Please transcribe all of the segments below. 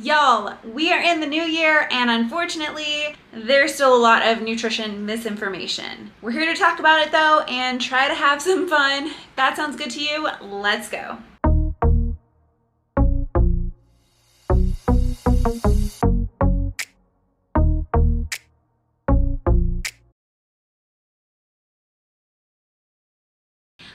Y'all, we are in the new year, and unfortunately, there's still a lot of nutrition misinformation. We're here to talk about it though and try to have some fun. If that sounds good to you, let's go.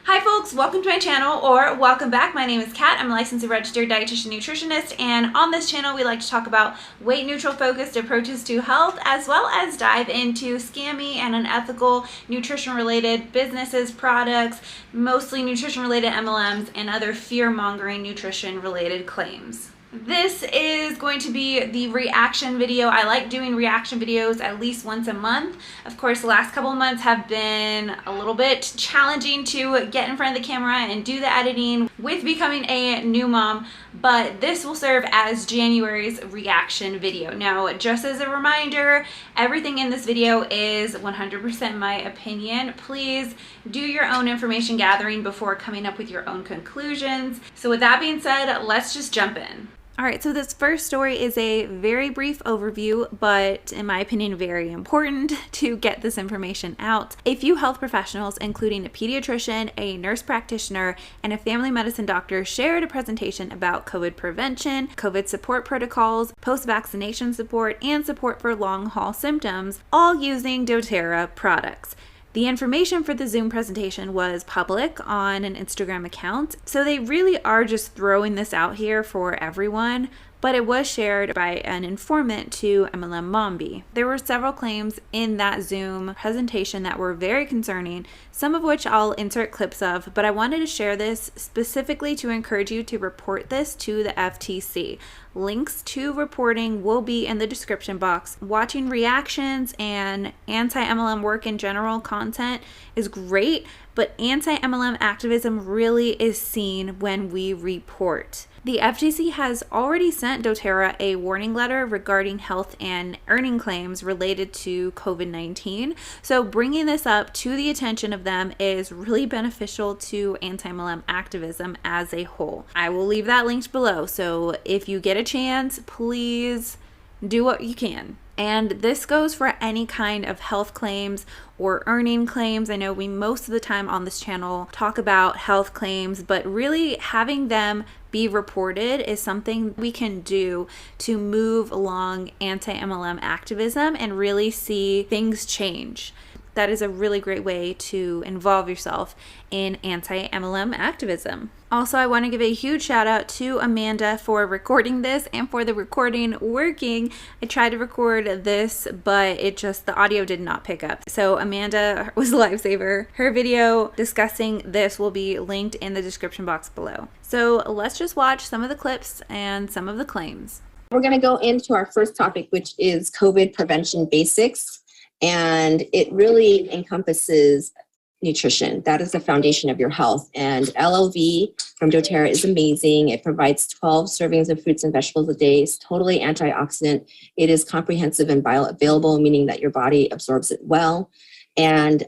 Hi folks, welcome to my channel, or welcome back. My name is Kat. I'm a licensed and registered dietitian nutritionist, and on this channel we like to talk about weight neutral focused approaches to health, as well as dive into scammy and unethical nutrition related businesses, products, mostly nutrition related MLMs, and other fear mongering nutrition related claims. This is going to be the reaction video. I like doing reaction videos at least once a month. Of course, the last couple of months have been a little bit challenging to get in front of the camera and do the editing with becoming a new mom, but this will serve as January's reaction video. Now, just as a reminder, everything in this video is 100% my opinion. Please do your own information gathering before coming up with your own conclusions. So with that being said, let's just jump in. All right, so this first story is a very brief overview, but in my opinion, very important to get this information out. A few health professionals, including a pediatrician, a nurse practitioner, and a family medicine doctor, shared a presentation about COVID prevention, COVID support protocols, post-vaccination support, and support for long-haul symptoms, all using DoTerra products. The information for the Zoom presentation was public on an Instagram account, so they really are just throwing this out here for everyone, but it was shared by an informant to MLMombie. There were several claims in that Zoom presentation that were very concerning, some of which I'll insert clips of, but I wanted to share this specifically to encourage you to report this to the FTC. Links to reporting will be in the description box. Watching reactions and anti-MLM work in general content is great, but anti-MLM activism really is seen when we report. The FTC has already sent doTERRA a warning letter regarding health and earning claims related to COVID-19, so bringing this up to the attention of them is really beneficial to anti-MLM activism as a whole. I will leave that linked below, so if you get a chance, please do what you can. And this goes for any kind of health claims or earning claims. I know we most of the time on this channel talk about health claims, but really having them be reported is something we can do to move along anti-MLM activism and really see things change. That is a really great way to involve yourself in anti-MLM activism. Also, I want to give a huge shout out to Amanda for recording this and for the recording working. I tried to record this, but the audio did not pick up. So Amanda was a lifesaver. Her video discussing this will be linked in the description box below. So let's just watch some of the clips and some of the claims. We're going to go into our first topic, which is COVID prevention basics. And it really encompasses nutrition. That is the foundation of your health. And LLV from doTERRA is amazing. It provides 12 servings of fruits and vegetables a day. It's totally antioxidant. It is comprehensive and bioavailable, meaning that your body absorbs it well. And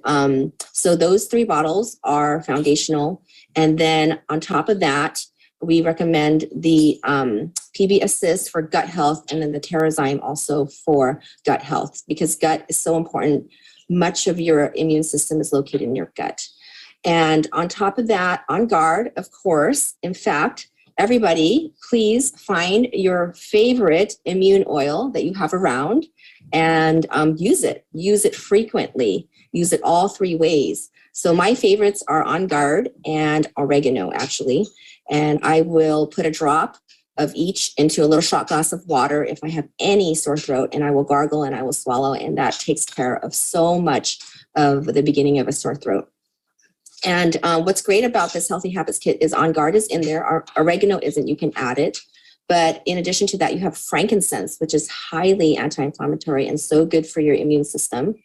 so those 3 bottles are foundational. And then on top of that, we recommend the PB Assist for gut health, and then the Terrazyme also for gut health, because gut is so important. Much of your immune system is located in your gut. And on top of that, On Guard, of course. In fact, everybody, please find your favorite immune oil that you have around and use it. Use it frequently. Use it all 3 ways. So my favorites are On Guard and oregano, actually. And I will put a drop of each into a little shot glass of water if I have any sore throat, and I will gargle and I will swallow, and that takes care of so much of the beginning of a sore throat. And what's great about this Healthy Habits Kit is On Guard is in there. Oregano isn't, you can add it. But in addition to that, you have frankincense, which is highly anti-inflammatory and so good for your immune system.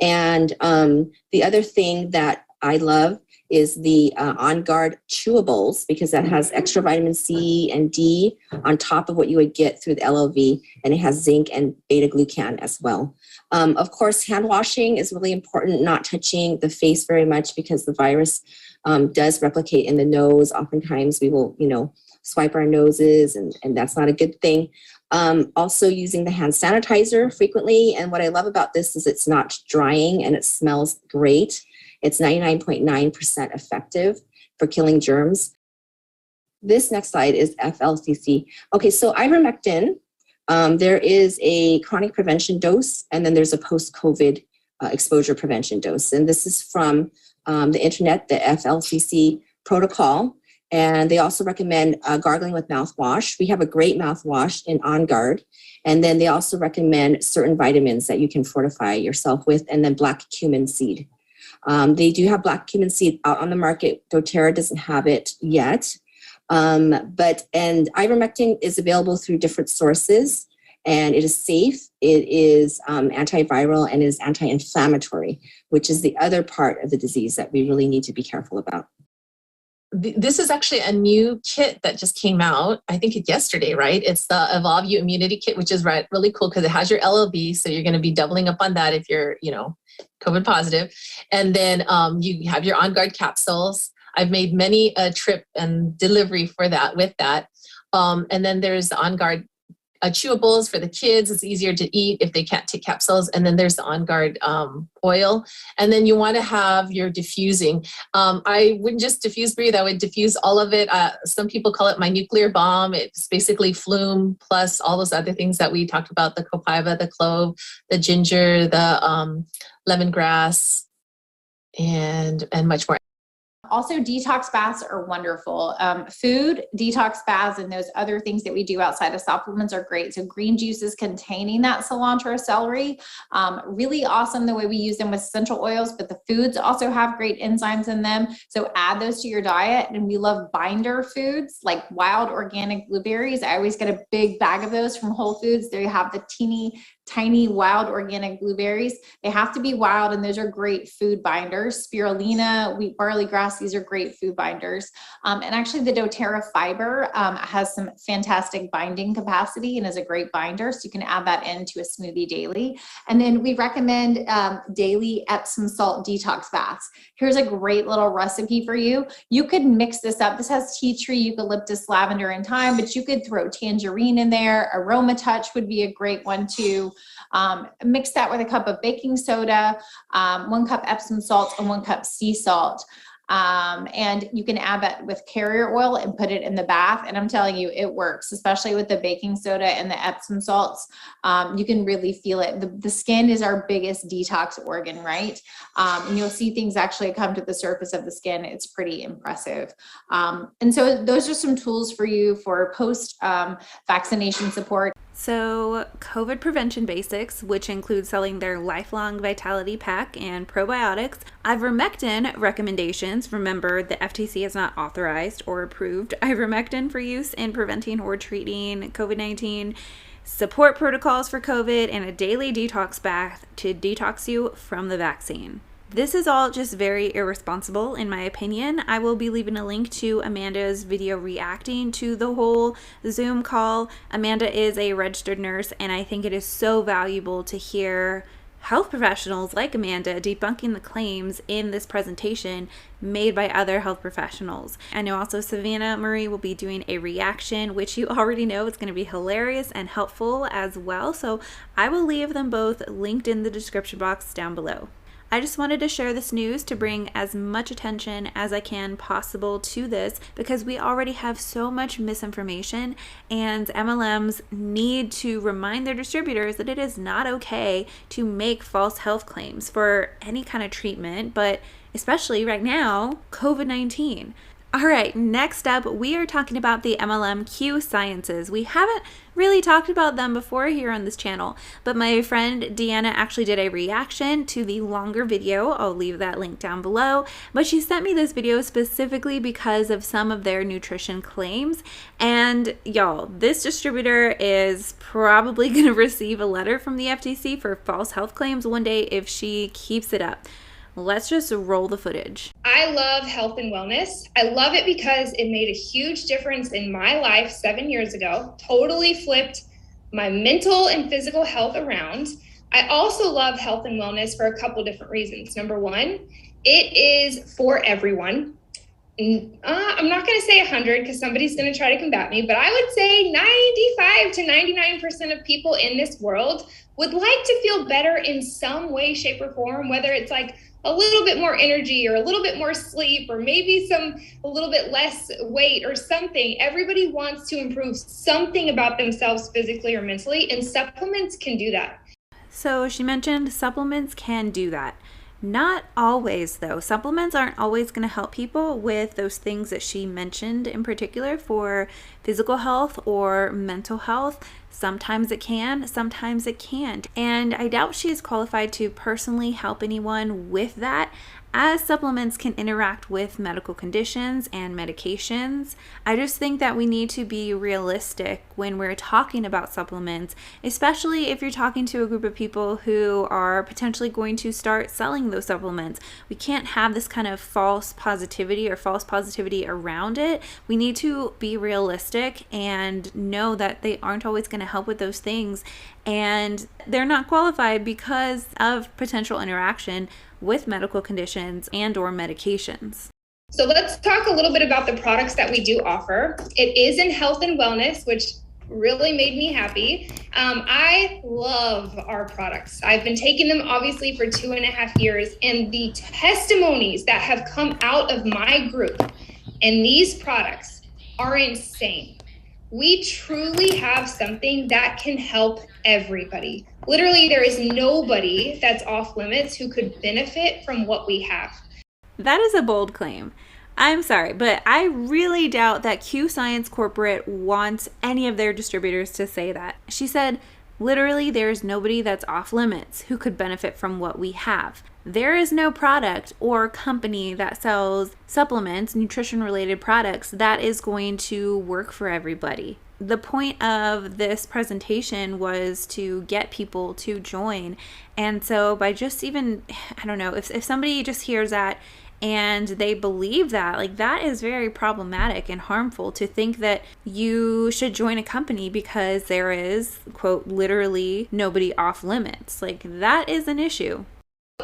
And the other thing that I love is the On Guard chewables, because that has extra vitamin C and D on top of what you would get through the LLV, and it has zinc and beta-glucan as well. Of course, hand washing is really important, not touching the face very much, because the virus does replicate in the nose. Oftentimes we will, swipe our noses, and that's not a good thing. Also using the hand sanitizer frequently. And what I love about this is it's not drying and it smells great. It's 99.9% effective for killing germs. This next slide is FLCC. Okay, so ivermectin, there is a chronic prevention dose, and then there's a post-COVID exposure prevention dose. And this is from the internet, the FLCC protocol. And they also recommend gargling with mouthwash. We have a great mouthwash in On Guard. And then they also recommend certain vitamins that you can fortify yourself with, and then black cumin seed. They do have black cumin seed out on the market. doTerra doesn't have it yet. And ivermectin is available through different sources, and it is safe. It is antiviral and is anti-inflammatory, which is the other part of the disease that we really need to be careful about. This is actually a new kit that just came out, I think yesterday, right? It's the Evolve You Immunity Kit, which is really cool because it has your LLB. So you're going to be doubling up on that if you're, COVID positive. And then you have your On Guard capsules. I've made many a trip and delivery for that with that. And then there's the On Guard chewables for the kids. It's easier to eat if they can't take capsules. And then there's the On Guard oil. And then you want to have your diffusing. I wouldn't just diffuse breathe. I would diffuse all of it. Some people call it my nuclear bomb. It's basically Flume plus all those other things that we talked about, the copaiba, the clove, the ginger, the lemongrass, and much more. Also, detox baths are wonderful. Food, detox baths, and those other things that we do outside of supplements are great. So green juices containing that cilantro, celery, really awesome the way we use them with essential oils, but the foods also have great enzymes in them. So add those to your diet. And we love binder foods like wild organic blueberries. I always get a big bag of those from Whole Foods. There you have the tiny wild organic blueberries. They have to be wild, and those are great food binders. Spirulina, wheat barley grass, these are great food binders. And actually the doTerra fiber has some fantastic binding capacity and is a great binder. So you can add that into a smoothie daily. And then we recommend daily Epsom salt detox baths. Here's a great little recipe for you. You could mix this up. This has tea tree, eucalyptus, lavender, and thyme, but you could throw tangerine in there. Aroma Touch would be a great one too. Mix that with a cup of baking soda, 1 cup Epsom salt, and 1 cup sea salt. And you can add that with carrier oil and put it in the bath. And I'm telling you, it works, especially with the baking soda and the Epsom salts. You can really feel it. The skin is our biggest detox organ, right? And you'll see things actually come to the surface of the skin. It's pretty impressive. And so those are some tools for you for post vaccination support. So, COVID prevention basics, which include selling their lifelong vitality pack and probiotics. Ivermectin recommendations. Remember, the FTC has not authorized or approved ivermectin for use in preventing or treating COVID-19. Support protocols for COVID, and a daily detox bath to detox you from the vaccine. This is all just very irresponsible, in my opinion. I will be leaving a link to Amanda's video reacting to the whole Zoom call. Amanda is a registered nurse, and I think it is so valuable to hear health professionals like Amanda debunking the claims in this presentation made by other health professionals. I know also Savannah Marie will be doing a reaction, which you already know is going to be hilarious and helpful as well. So I will leave them both linked in the description box down below. I just wanted to share this news to bring as much attention as I can possible to this, because we already have so much misinformation, and MLMs need to remind their distributors that it is not okay to make false health claims for any kind of treatment, but especially right now, COVID-19. All right, next up, we are talking about the MLM Q sciences. We haven't really talked about them before here on this channel, but my friend Deanna actually did a reaction to the longer video. I'll leave that link down below, but she sent me this video specifically because of some of their nutrition claims. And y'all, this distributor is probably going to receive a letter from the FTC for false health claims one day if she keeps it up. Let's just roll the footage. I love health and wellness. I love it because it made a huge difference in my life 7 years ago, totally flipped my mental and physical health around. I also love health and wellness for a couple different reasons. Number one, it is for everyone. I'm not going to say 100 because somebody's going to try to combat me, but I would say 95 to 99% of people in this world would like to feel better in some way, shape, or form, whether it's like a little bit more energy or a little bit more sleep or maybe a little bit less weight or something. Everybody wants to improve something about themselves physically or mentally, and supplements can do that. So she mentioned supplements can do that. Not always, though. Supplements aren't always going to help people with those things that she mentioned in particular for physical health or mental health. Sometimes it can, sometimes it can't. And I doubt she is qualified to personally help anyone with that, as supplements can interact with medical conditions and medications. I just think that we need to be realistic when we're talking about supplements, especially if you're talking to a group of people who are potentially going to start selling those supplements. We can't have this kind of false positivity around it. We need to be realistic and know that they aren't always going to help with those things, and they're not qualified because of potential interaction with medical conditions and or medications. So let's talk a little bit about the products that we do offer. It is in health and wellness, which really made me happy. I love our products. I've been taking them obviously for 2.5 years, and the testimonies that have come out of my group and these products are insane. We truly have something that can help everybody. Literally, there is nobody that's off limits who could benefit from what we have. That is a bold claim. I'm sorry, but I really doubt that Q Science Corporate wants any of their distributors to say that. She said, literally, there is nobody that's off limits who could benefit from what we have. There is no product or company that sells supplements, nutrition-related products, that is going to work for everybody. The point of this presentation was to get people to join. And so by just even, I don't know, if somebody just hears that and they believe that, like, that is very problematic and harmful to think that you should join a company because there is, quote, literally nobody off limits. Like, that is an issue.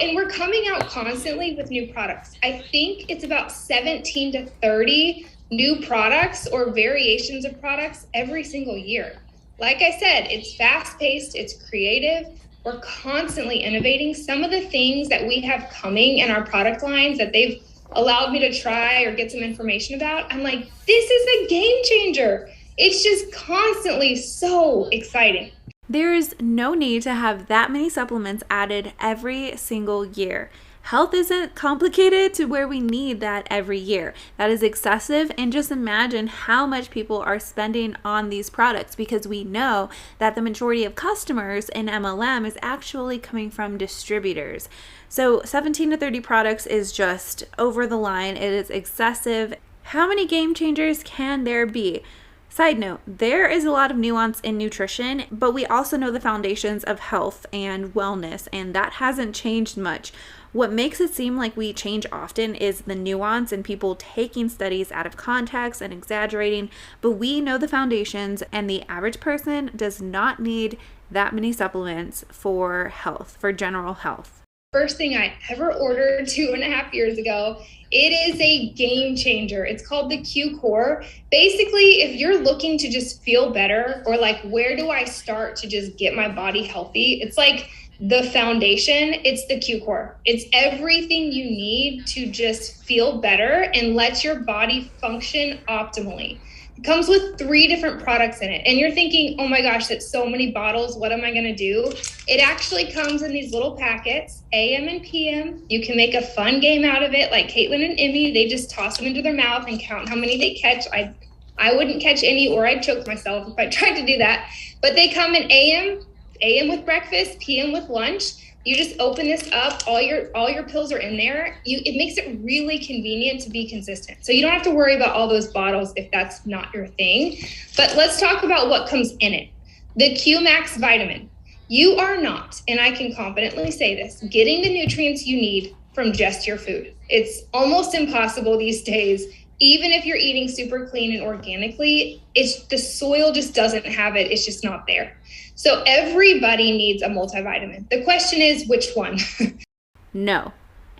And we're coming out constantly with new products. I think it's about 17 to 30 new products or variations of products every single year. Like I said, it's fast-paced, it's creative. We're constantly innovating. Some of the things that we have coming in our product lines that they've allowed me to try or get some information about, I'm like, this is a game changer. It's just constantly so exciting. There's no need to have that many supplements added every single year. Health isn't complicated to where we need that every year. That is excessive, and just imagine how much people are spending on these products, because we know that the majority of customers in MLM is actually coming from distributors. So 17 to 30 products is just over the line. It is excessive. How many game changers can there be? Side note, there is a lot of nuance in nutrition, but we also know the foundations of health and wellness, and that hasn't changed much. What makes it seem like we change often is the nuance and people taking studies out of context and exaggerating, but we know the foundations, and the average person does not need that many supplements for health, for general health. First thing I ever ordered 2.5 years ago. It is a game changer. It's called the Q Core. Basically, if you're looking to just feel better, or like, where do I start to just get my body healthy? It's like the foundation. It's the Q Core. It's everything you need to just feel better and let your body function optimally. It comes with 3 different products in it. And you're thinking, oh my gosh, that's so many bottles. What am I going to do? It actually comes in these little packets, AM and PM. You can make a fun game out of it, like Caitlin and Emmy. They just toss them into their mouth and count how many they catch. I wouldn't catch any, or I'd choke myself if I tried to do that. But they come in AM with breakfast, PM with lunch. You just open this up, all your pills are in there. It makes it really convenient to be consistent. So you don't have to worry about all those bottles if that's not your thing. But let's talk about what comes in it. The Q Max vitamin. You are not, and I can confidently say this, getting the nutrients you need from just your food. It's almost impossible these days. Even if you're eating super clean and organically, the soil just doesn't have it. It's just not there. So everybody needs a multivitamin. The question is, which one? No.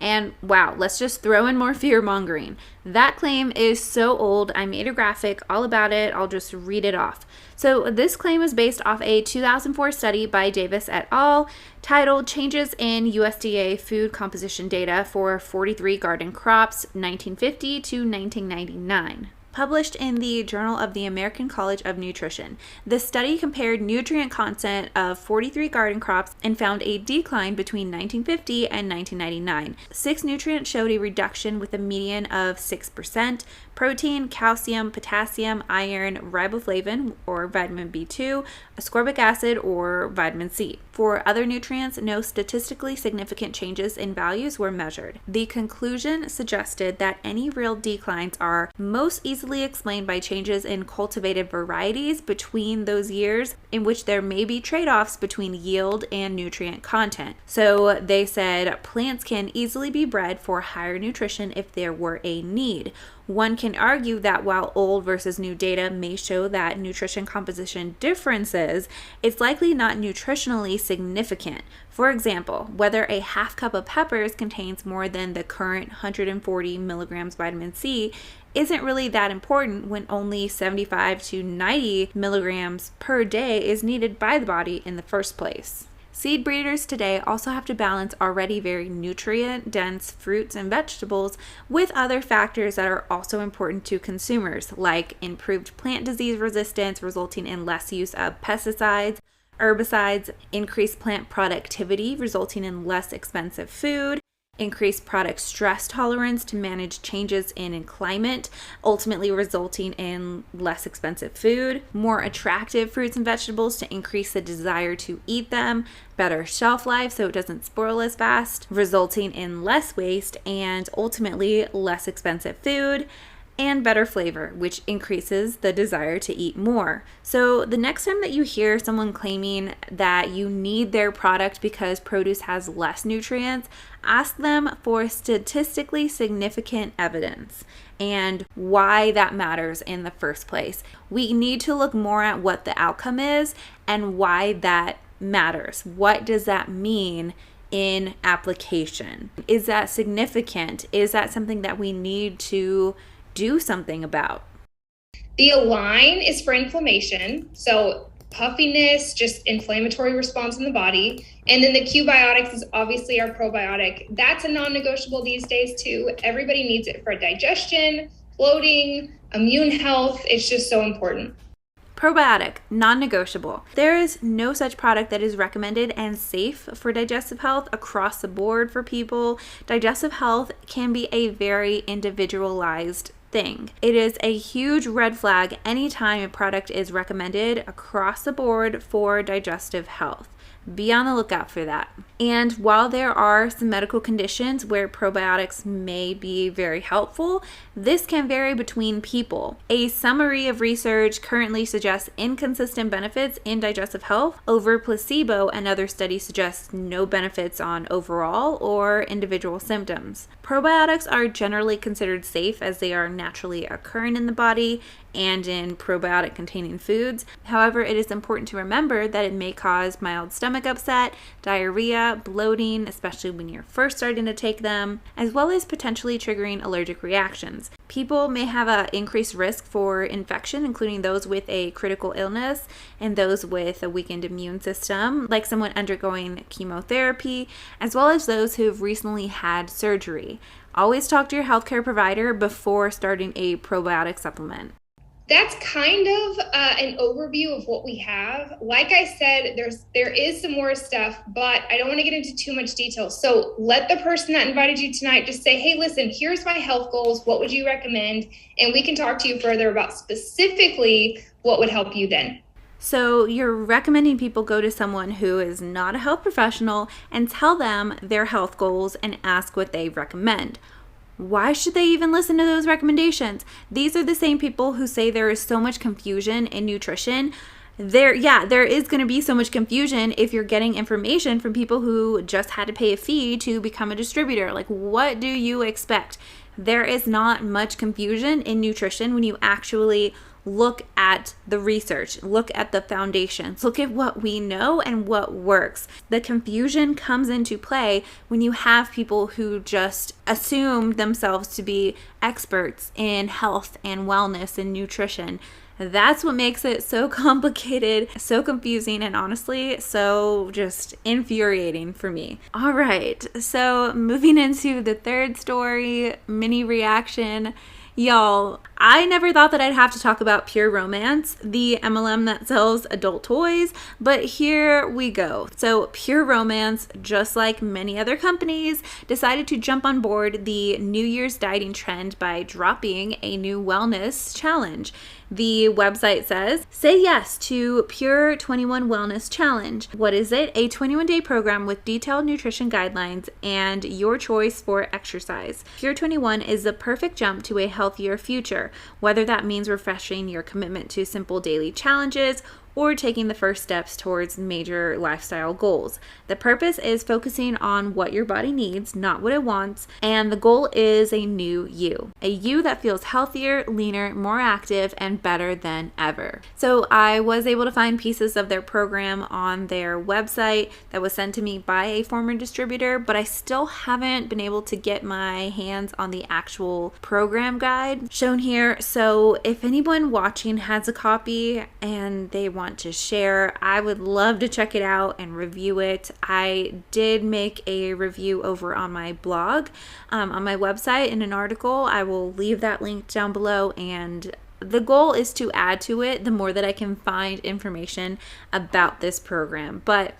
And wow, let's just throw in more fear mongering. That claim is so old, I made a graphic all about it. I'll just read it off. So this claim is based off a 2004 study by Davis et al. Titled Changes in USDA Food Composition Data for 43 Garden Crops 1950 to 1999. Published in the Journal of the American College of Nutrition. The study compared nutrient content of 43 garden crops and found a decline between 1950 and 1999. 6 nutrients showed a reduction with a median of 6%: protein, calcium, potassium, iron, riboflavin or vitamin B2, ascorbic acid or vitamin C. For other nutrients, no statistically significant changes in values were measured. The conclusion suggested that any real declines are most easily explained by changes in cultivated varieties between those years, in which there may be trade-offs between yield and nutrient content. So they said plants can easily be bred for higher nutrition if there were a need. One can argue that while old versus new data may show that nutrition composition differences, it's likely not nutritionally significant. For example, whether a half cup of peppers contains more than the current 140 milligrams vitamin C isn't really that important when only 75 to 90 milligrams per day is needed by the body in the first place. Seed breeders today also have to balance already very nutrient-dense fruits and vegetables with other factors that are also important to consumers, like improved plant disease resistance resulting in less use of pesticides, herbicides, increased plant productivity resulting in less expensive food, increased product stress tolerance to manage changes in climate, ultimately resulting in less expensive food, more attractive fruits and vegetables to increase the desire to eat them, better shelf life so it doesn't spoil as fast, resulting in less waste and ultimately less expensive food, and better flavor, which increases the desire to eat more. So the next time that you hear someone claiming that you need their product because produce has less nutrients, ask them for statistically significant evidence and why that matters in the first place. We need to look more at what the outcome is and why that matters. What does that mean in application? Is that significant? Is that something that we need to do something about? The Align is for inflammation. So puffiness, just inflammatory response in the body. And then the Q-Biotics is obviously our probiotic. That's a non-negotiable these days too. Everybody needs it for digestion, bloating, immune health. It's just so important. Probiotic, non-negotiable. There is no such product that is recommended and safe for digestive health across the board for people. Digestive health can be a very individualized thing. It is a huge red flag anytime a product is recommended across the board for digestive health. Be on the lookout for that. And while there are some medical conditions where probiotics may be very helpful, this can vary between people. A summary of research currently suggests inconsistent benefits in digestive health over placebo, and other studies suggest no benefits on overall or individual symptoms. Probiotics are generally considered safe as they are naturally occurring in the body and in probiotic containing foods. However, it is important to remember that it may cause mild stomach upset, diarrhea, bloating, especially when you're first starting to take them, as well as potentially triggering allergic reactions. People may have an increased risk for infection, including those with a critical illness and those with a weakened immune system, like someone undergoing chemotherapy, as well as those who've recently had surgery. Always talk to your healthcare provider before starting a probiotic supplement. That's kind of an overview of what we have. Like I said, there is some more stuff, but I don't want to get into too much detail. So let the person that invited you tonight just say, hey, listen, here's my health goals. What would you recommend? And we can talk to you further about specifically what would help you then. So you're recommending people go to someone who is not a health professional and tell them their health goals and ask what they recommend. Why should they even listen to those recommendations? These are the same people who say there is so much confusion in nutrition. There is going to be so much confusion if you're getting information from people who just had to pay a fee to become a distributor. Like, what do you expect? There is not much confusion in nutrition when you actually look at the research, look at the foundations, look at what we know and what works. The confusion comes into play when you have people who just assume themselves to be experts in health and wellness and nutrition. That's what makes it so complicated, so confusing, and honestly, so just infuriating for me. All right, so moving into the third story, mini reaction. Y'all, I never thought that I'd have to talk about Pure Romance, the MLM that sells adult toys, but here we go. So Pure Romance, just like many other companies, decided to jump on board the New Year's dieting trend by dropping a new wellness challenge. The website says, say yes to Pure 21 Wellness Challenge. What is it? A 21-day program with detailed nutrition guidelines and your choice for exercise. Pure 21 is the perfect jump to a healthier future, whether that means refreshing your commitment to simple daily challenges or taking the first steps towards major lifestyle goals. The purpose is focusing on what your body needs, not what it wants, and the goal is a new you. A you that feels healthier, leaner, more active, and better than ever. So I was able to find pieces of their program on their website that was sent to me by a former distributor, but I still haven't been able to get my hands on the actual program guide shown here. So if anyone watching has a copy and they want to share, I would love to check it out and review it. I did make a review over on my blog, on my website in an article. I will leave that link down below, and the goal is to add to it the more that I can find information about this program. But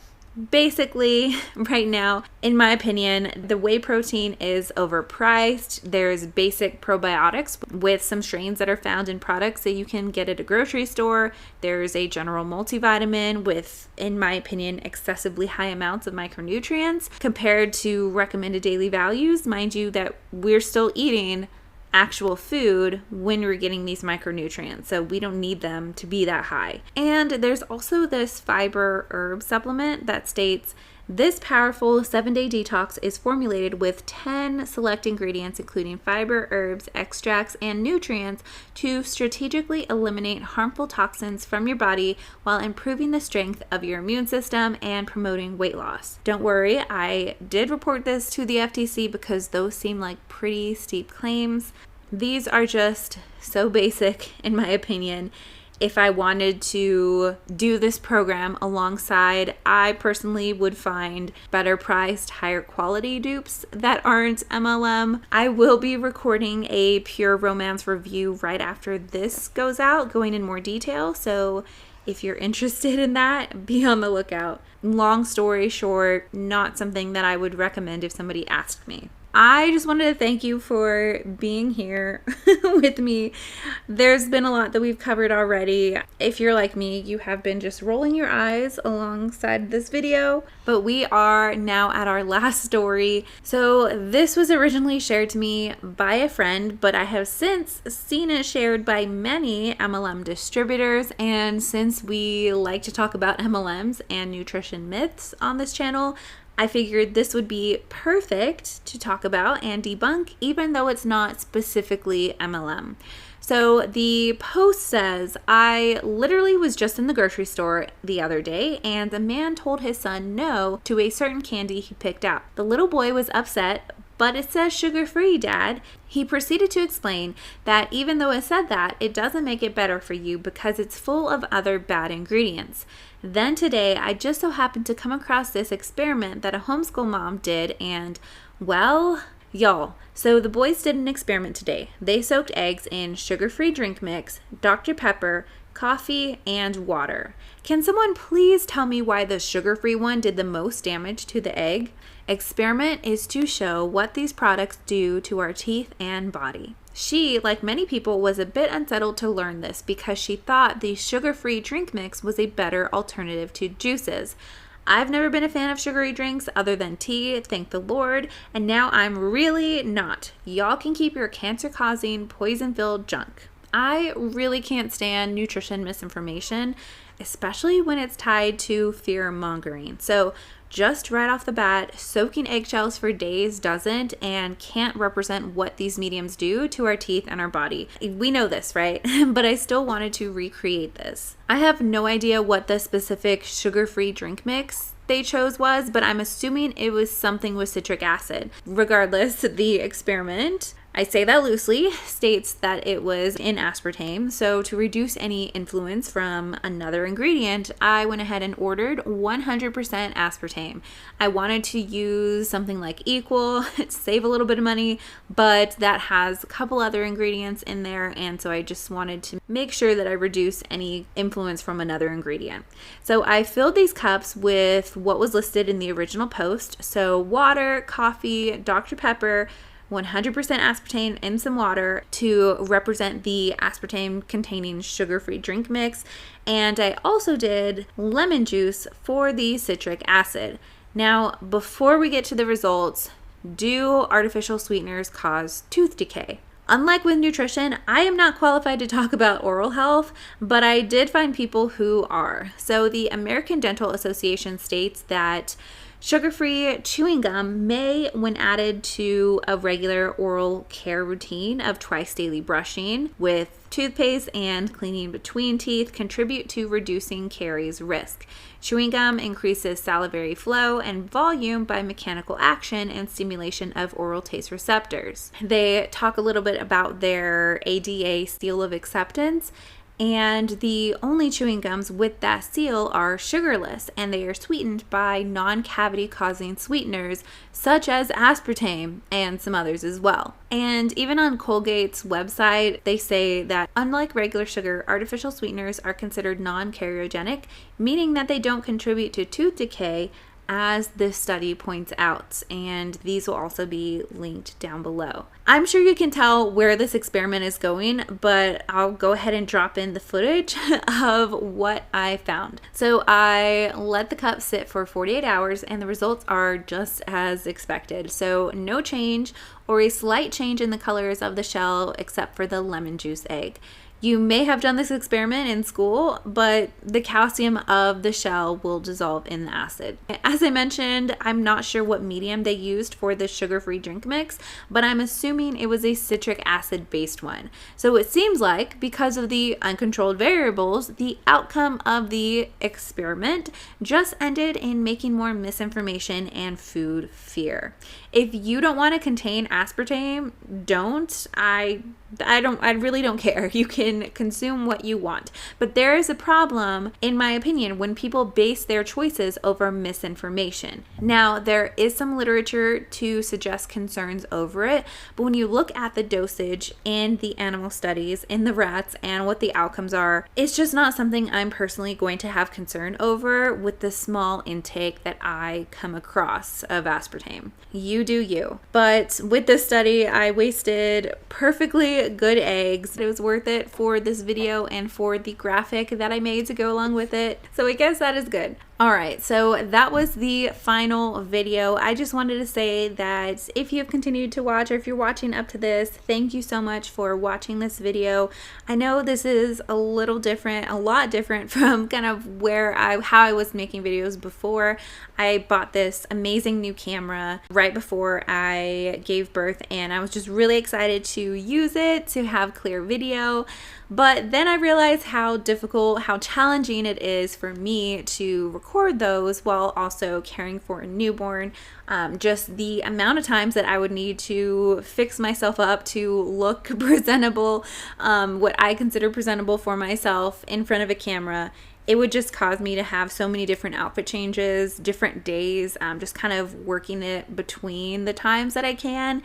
basically, right now, in my opinion, the whey protein is overpriced. There's basic probiotics with some strains that are found in products that you can get at a grocery store. There's a general multivitamin with, in my opinion, excessively high amounts of micronutrients compared to recommended daily values. Mind you that we're still eating actual food when we're getting these micronutrients, so we don't need them to be that high. And there's also this fiber herb supplement that states this powerful 7-day detox is formulated with 10 select ingredients, including fiber, herbs, extracts, and nutrients to strategically eliminate harmful toxins from your body while improving the strength of your immune system and promoting weight loss. Don't worry, I did report this to the FTC because those seem like pretty steep claims. These are just so basic, in my opinion. If I wanted to do this program alongside, I personally would find better priced, higher quality dupes that aren't MLM. I will be recording a Pure Romance review right after this goes out, going in more detail. So if you're interested in that, be on the lookout. Long story short, not something that I would recommend if somebody asked me. I just wanted to thank you for being here with me. There's been a lot that we've covered already. If you're like me, you have been just rolling your eyes alongside this video, but we are now at our last story. So this was originally shared to me by a friend, but I have since seen it shared by many MLM distributors. And since we like to talk about MLMs and nutrition myths on this channel, I figured this would be perfect to talk about and debunk, even though it's not specifically MLM. So the post says, I literally was just in the grocery store the other day and a man told his son no to a certain candy he picked out. The little boy was upset, but it says sugar-free, Dad. He proceeded to explain that even though it said that, it doesn't make it better for you because it's full of other bad ingredients. Then today, I just so happened to come across this experiment that a homeschool mom did, and, well, y'all, so the boys did an experiment today. They soaked eggs in sugar-free drink mix, Dr. Pepper, coffee, and water. Can someone please tell me why the sugar-free one did the most damage to the egg? Experiment is to show what these products do to our teeth and body. She, like many people, was a bit unsettled to learn this because she thought the sugar-free drink mix was a better alternative to juices. I've never been a fan of sugary drinks other than tea, thank the Lord, and now I'm really not. Y'all can keep your cancer-causing, poison-filled junk. I really can't stand nutrition misinformation, especially when it's tied to fear mongering. So just right off the bat, soaking eggshells for days doesn't and can't represent what these mediums do to our teeth and our body. We know this, right? But I still wanted to recreate this. I have no idea what the specific sugar-free drink mix they chose was, but I'm assuming it was something with citric acid. Regardless, the experiment, I say that loosely, states that it was in aspartame. So to reduce any influence from another ingredient, I went ahead and ordered 100% aspartame. I wanted to use something like Equal, save a little bit of money, but that has a couple other ingredients in there, and so I just wanted to make sure that I reduce any influence from another ingredient. So I filled these cups with what was listed in the original post. So water, coffee, Dr. Pepper, 100% aspartame and some water to represent the aspartame containing sugar-free drink mix. And I also did lemon juice for the citric acid. Now, before we get to the results, do artificial sweeteners cause tooth decay? Unlike with nutrition, I am not qualified to talk about oral health, but I did find people who are. So the American Dental Association states that sugar-free chewing gum may, when added to a regular oral care routine of twice daily brushing with toothpaste and cleaning between teeth, contribute to reducing caries risk. Chewing gum increases salivary flow and volume by mechanical action and stimulation of oral taste receptors. They talk a little bit about their ADA seal of acceptance, and the only chewing gums with that seal are sugarless, and they are sweetened by non-cavity causing sweeteners such as aspartame and some others as well. And even on Colgate's website, they say that unlike regular sugar, artificial sweeteners are considered non-cariogenic, meaning that they don't contribute to tooth decay, as this study points out, and these will also be linked down below. I'm sure you can tell where this experiment is going, but I'll go ahead and drop in the footage of what I found. So I let the cup sit for 48 hours and the results are just as expected. So no change or a slight change in the colors of the shell except for the lemon juice egg. You may have done this experiment in school, but the calcium of the shell will dissolve in the acid. As I mentioned, I'm not sure what medium they used for the sugar-free drink mix, but I'm assuming it was a citric acid-based one. So it seems like, because of the uncontrolled variables, the outcome of the experiment just ended in making more misinformation and food fear. If you don't want to contain aspartame, don't. I really don't care. You can consume what you want. But there is a problem, in my opinion, when people base their choices over misinformation. Now, there is some literature to suggest concerns over it, but when you look at the dosage in the animal studies, in the rats, and what the outcomes are, it's just not something I'm personally going to have concern over with the small intake that I come across of aspartame. You do you. But with this study, I wasted perfectly good eggs. It was worth it for this video and for the graphic that I made to go along with it. So I guess that is good. Alright, so that was the final video. I just wanted to say that if you have continued to watch, or if you're watching up to this, thank you so much for watching this video. I know this is a lot different from kind of how I was making videos before. I bought this amazing new camera right before I gave birth, and I was just really excited to use it to have clear video. But then I realized how difficult, how challenging it is for me to record those while also caring for a newborn. Just the amount of times that I would need to fix myself up to look presentable, what I consider presentable for myself in front of a camera. It would just cause me to have so many different outfit changes, different days, just kind of working it between the times that I can,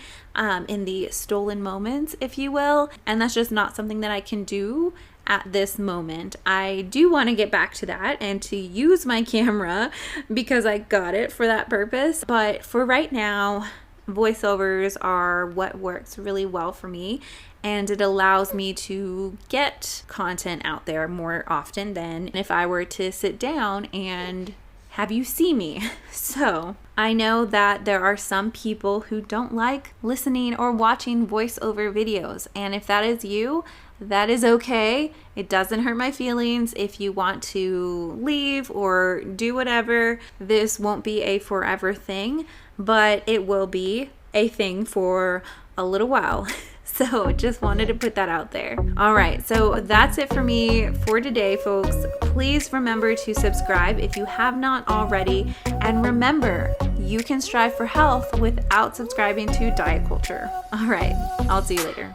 in the stolen moments, if you will. And that's just not something that I can do at this moment. I do want to get back to that and to use my camera because I got it for that purpose. But for right now, voiceovers are what works really well for me, and it allows me to get content out there more often than if I were to sit down and have you see me. So I know that there are some people who don't like listening or watching voiceover videos, and if that is you, that is okay. It doesn't hurt my feelings. If you want to leave or do whatever, this won't be a forever thing, but it will be a thing for a little while. So just wanted to put that out there. All right, so that's it for me for today, folks. Please remember to subscribe if you have not already. And remember, you can strive for health without subscribing to diet culture. All right, I'll see you later.